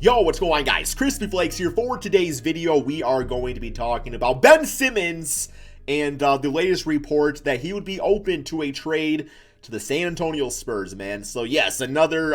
Yo, what's going on, guys? Crispy Flakes here. For today's video, we are going to be talking about Ben Simmons and the latest report that he would be open to a trade to the San Antonio Spurs, man. So yes, another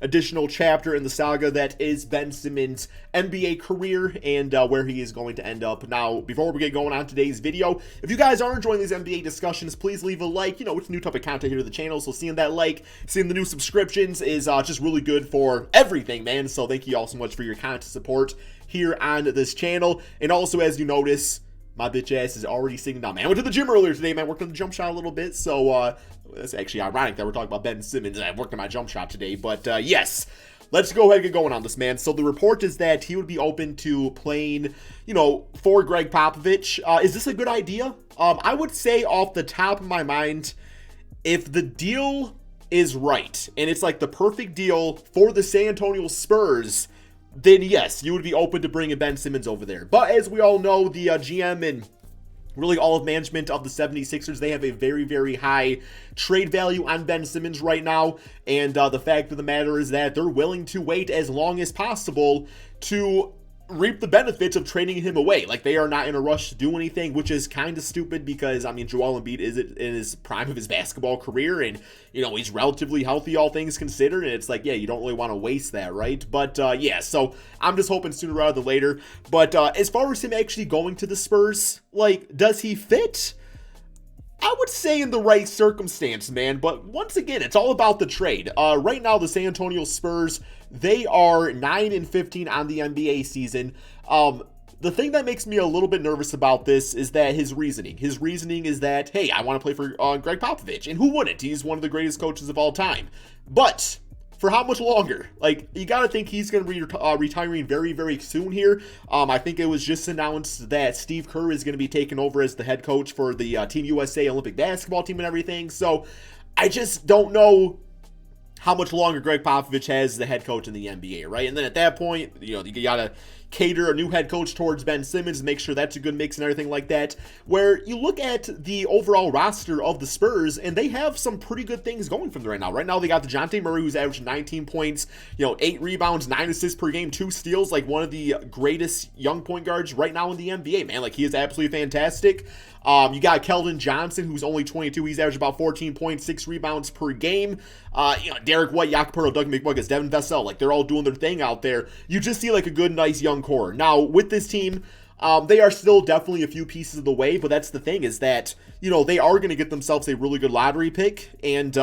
additional chapter in the saga that is Ben Simmons' NBA career and where he is going to end up. Now, before we get going on today's video, if you guys are enjoying these NBA discussions, please leave a like. You know, it's a new type of content here to the channel, so seeing that like, seeing the new subscriptions is just really good for everything, man. So thank you all so much for your content support here on this channel. And also, as you notice, my bitch ass is already sitting down, man. I went to the gym earlier today, man. Worked on the jump shot a little bit. So, it's actually ironic that we're talking about Ben Simmons. I worked on my jump shot today. But, yes, let's go ahead and get going on this, man. So, the report is that he would be open to playing, you know, for Greg Popovich. Is this a good idea? I would say off the top of my mind, if the deal is right, and it's like the perfect deal for the San Antonio Spurs, then yes, you would be open to bringing Ben Simmons over there. But as we all know, the GM and really all of management of the 76ers, they have a very, very high trade value on Ben Simmons right now. And the fact of the matter is that they're willing to wait as long as possible to reap the benefits of trading him away. Like, they are not in a rush to do anything, which is kind of stupid because, I mean, Joel Embiid is in his prime of his basketball career, and, you know, he's relatively healthy, all things considered, and it's like, yeah, you don't really want to waste that, right? But, yeah, so I'm just hoping sooner rather than later. But as far as him actually going to the Spurs, like, does he fit? I would say in the right circumstance, man, but once again, it's all about the trade. Right now, the San Antonio Spurs, they are 9-15 on the NBA season. The thing that makes me a little bit nervous about this is that his reasoning. His reasoning is that, hey, I want to play for Greg Popovich, and who wouldn't? He's one of the greatest coaches of all time. But for how much longer? Like, you got to think he's going to be retiring very, very soon here. I think it was just announced that Steve Kerr is going to be taking over as the head coach for the Team USA Olympic basketball team and everything. So I just don't know how much longer Greg Popovich has as the head coach in the NBA, right? And then at that point, you know, you got to cater a new head coach towards Ben Simmons, make sure that's a good mix and everything like that, where you look at the overall roster of the Spurs, and they have some pretty good things going for them right now. Right now, they got DeJounte Murray, who's averaging 19 points, you know, 8 rebounds, 9 assists per game, 2 steals, like one of the greatest young point guards right now in the NBA, man. Like, he is absolutely fantastic. You got Keldon Johnson, who's only 22. He's averaged about 14 points, 6 rebounds per game. You know, Derek White, Jakob Poeltl, Doug McMuggins, Devin Vassell, like, they're all doing their thing out there. You just see, like, a good, nice young core. Now, with this team, they are still definitely a few pieces of the way, but that's the thing is that, you know, they are going to get themselves a really good lottery pick. And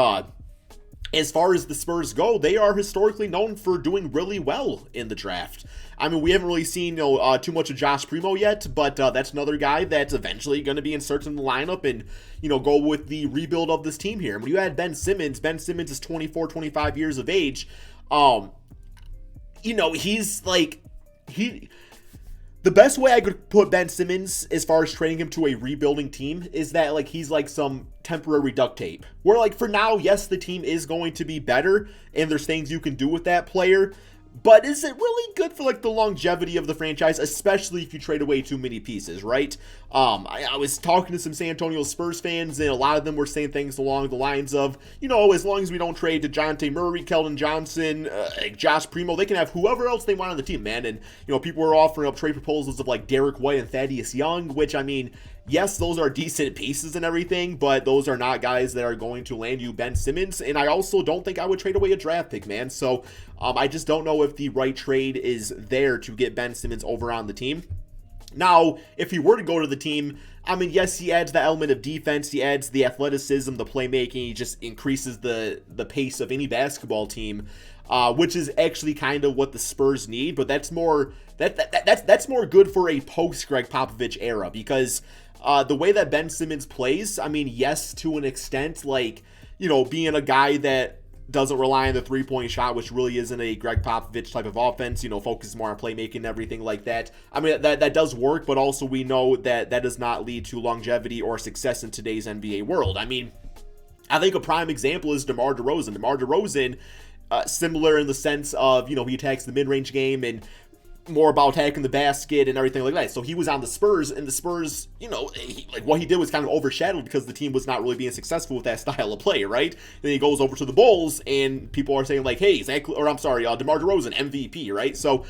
as far as the Spurs go, they are historically known for doing really well in the draft. I mean, we haven't really seen, you know, too much of Josh Primo yet, but that's another guy that's eventually going to be inserted in the lineup and, you know, go with the rebuild of this team here. And when you add Ben Simmons is 24, 25 years of age. You know, he's like, the best way I could put Ben Simmons as far as trading him to a rebuilding team is that, like, he's like some temporary duct tape. Where, like, for now, yes, the team is going to be better, and there's things you can do with that player, but is it really good for, like, the longevity of the franchise, especially if you trade away too many pieces, right? I was talking to some San Antonio Spurs fans, and a lot of them were saying things along the lines of, you know, as long as we don't trade DeJounte Murray, Keldon Johnson, Josh Primo, they can have whoever else they want on the team, man. And, you know, people were offering up trade proposals of, like, Derek White and Thaddeus Young, which, I mean, yes, those are decent pieces and everything, but those are not guys that are going to land you Ben Simmons. And I also don't think I would trade away a draft pick, man. So I just don't know if the right trade is there to get Ben Simmons over on the team. Now, if he were to go to the team, I mean, yes, he adds the element of defense, he adds the athleticism, the playmaking, he just increases the pace of any basketball team, which is actually kind of what the Spurs need, but that's more that's more good for a post Greg Popovich era, because the way that Ben Simmons plays, I mean, yes, to an extent, like, you know, being a guy that doesn't rely on the three-point shot, which really isn't a Greg Popovich type of offense, you know, focuses more on playmaking and everything like that. I mean, that does work, but also we know that that does not lead to longevity or success in today's NBA world. I mean, I think a prime example is DeMar DeRozan. DeMar DeRozan, similar in the sense of, you know, he attacks the mid-range game and more about attacking the basket and everything like that. So he was on the Spurs, and the Spurs, what he did was kind of overshadowed because the team was not really being successful with that style of play, right? Then he goes over to the Bulls, and people are saying like, hey, DeMar DeRozan, MVP, right? So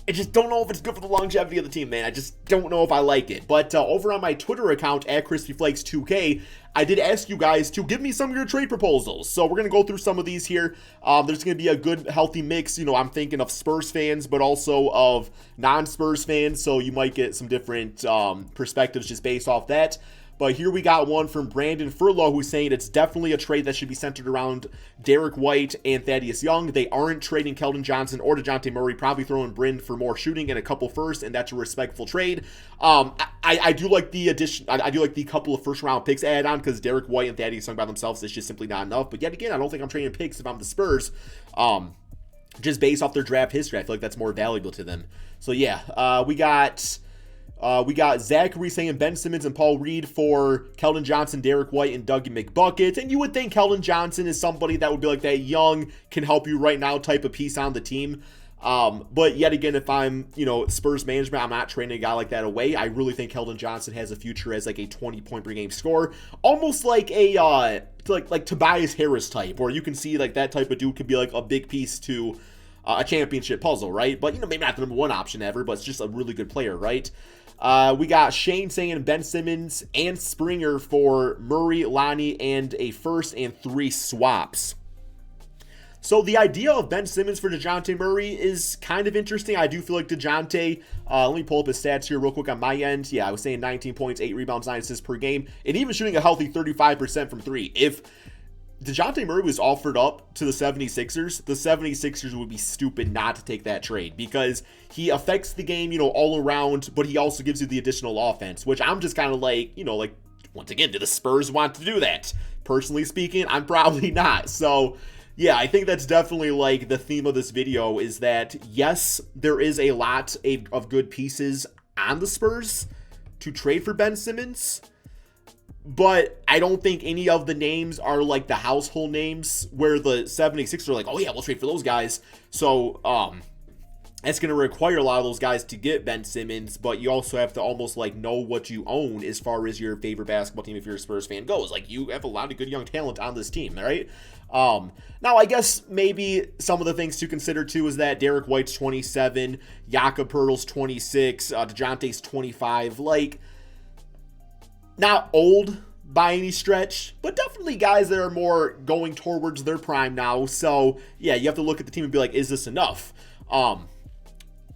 I just don't know if it's good for the longevity of the team, man. I just don't know if I like it. But over on my Twitter account, at CrispyFlakes2K, I did ask you guys to give me some of your trade proposals. So we're going to go through some of these here. There's going to be a good, healthy mix. I'm thinking of Spurs fans, but also of non-Spurs fans. So you might get some different perspectives just based off that. But here we got one from Brandon Furlow, who's saying it's definitely a trade that should be centered around Derek White and Thaddeus Young. They aren't trading Keldon Johnson or DeJounte Murray, probably throwing Bryn for more shooting and a couple first, and that's a respectful trade. I do like the addition. I do like the couple of first-round picks added on because Derek White and Thaddeus Young by themselves is just simply not enough. But yet again, I don't think I'm trading picks if I'm the Spurs. Just based off their draft history, I feel like that's more valuable to them. So yeah, we got Zachary saying Ben Simmons and Paul Reed for Keldon Johnson, Derek White, and Dougie McBucket. And you would think Keldon Johnson is somebody that would be like that young, can help you right now type of piece on the team. But yet again, if I'm, Spurs management, I'm not trading a guy like that away. I really think Keldon Johnson has a future as like a 20-point per game scorer. Almost like a, like Tobias Harris type, where you can see like that type of dude could be like a big piece to a championship puzzle, right? But, maybe not the number one option ever, but it's just a really good player, right? We got Shane saying Ben Simmons and Springer for Murray, Lonnie, and a first and 3 swaps. So the idea of Ben Simmons for DeJounte Murray is kind of interesting. I do feel like DeJounte, let me pull up his stats here real quick on my end. Yeah, I was saying 19 points, 8 rebounds, 9 assists per game, and even shooting a healthy 35% from 3. If DeJounte Murray was offered up to the 76ers would be stupid not to take that trade because he affects the game, all around, but he also gives you the additional offense, which I'm just kind of like, once again, do the Spurs want to do that? Personally speaking, I'm probably not. So, yeah, I think that's definitely like the theme of this video is that, yes, there is a lot of good pieces on the Spurs to trade for Ben Simmons, but I don't think any of the names are like the household names where the 76ers are like, oh yeah, we'll trade for those guys. So, that's going to require a lot of those guys to get Ben Simmons, but you also have to almost like know what you own as far as your favorite basketball team if you're a Spurs fan goes. Like, you have a lot of good young talent on this team, right? Now, I guess maybe some of the things to consider too is that Derek White's 27, Jakob Poeltl's 26, DeJounte's 25, like, not old by any stretch, but definitely guys that are more going towards their prime now. So, yeah, you have to look at the team and be like, is this enough?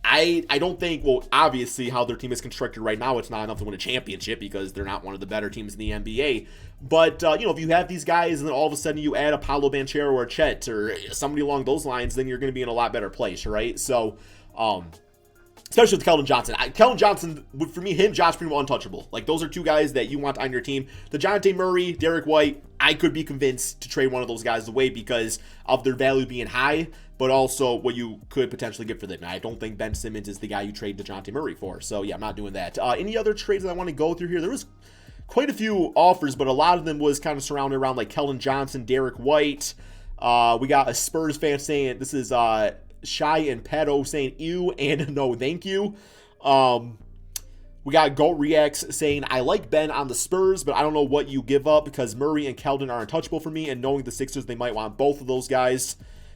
I don't think, well, obviously how their team is constructed right now, it's not enough to win a championship because they're not one of the better teams in the NBA. But, if you have these guys and then all of a sudden you add a Paolo Banchero or a Chet or somebody along those lines, then you're going to be in a lot better place, right? So, especially with Keldon Johnson. Keldon Johnson, for me, Josh Primo, untouchable. Like, those are two guys that you want on your team. DeJounte Murray, Derek White, I could be convinced to trade one of those guys away because of their value being high, but also what you could potentially get for them. Now, I don't think Ben Simmons is the guy you trade DeJounte Murray for. So, yeah, I'm not doing that. Any other trades that I want to go through here? There was quite a few offers, but a lot of them was kind of surrounded around, like, Keldon Johnson, Derek White. We got a Spurs fan saying, this is Shy and Pato saying, ew and no thank you. We got Goat Reacts saying, I like Ben on the Spurs, but I don't know what you give up because Murray and Keldon are untouchable for me, and knowing the Sixers, they might want both of those guys.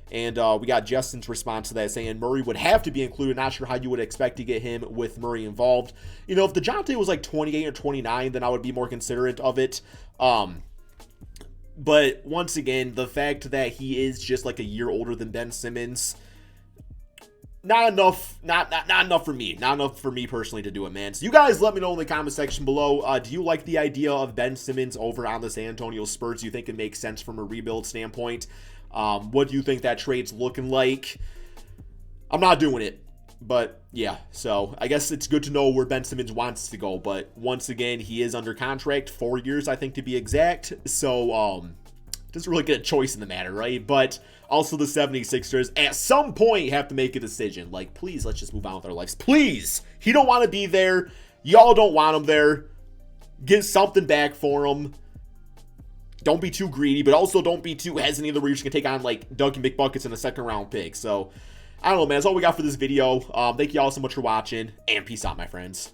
And we got Justin's response to that saying Murray would have to be included. Not sure how you would expect to get him with Murray involved. If DeJounte was like 28 or 29, then I would be more considerate of it. But once again, the fact that he is just like a year older than Ben Simmons, not enough for me. Not enough for me personally to do it, man. So you guys let me know in the comment section below. Do you like the idea of Ben Simmons over on the San Antonio Spurs? Do you think it makes sense from a rebuild standpoint? What do you think that trade's looking like? I'm not doing it, but yeah, so I guess it's good to know where Ben Simmons wants to go, but once again, he is under contract, 4 years, I think, to be exact, so, doesn't really get a choice in the matter, right? But also the 76ers, at some point, have to make a decision. Like, please, let's just move on with our lives. Please! He don't want to be there. Y'all don't want him there. Get something back for him. Don't be too greedy, but also don't be too hesitant either where you're just going to take on, like, Dougie McBuckets in a second-round pick. So, I don't know, man. That's all we got for this video. Thank you all so much for watching, and peace out, my friends.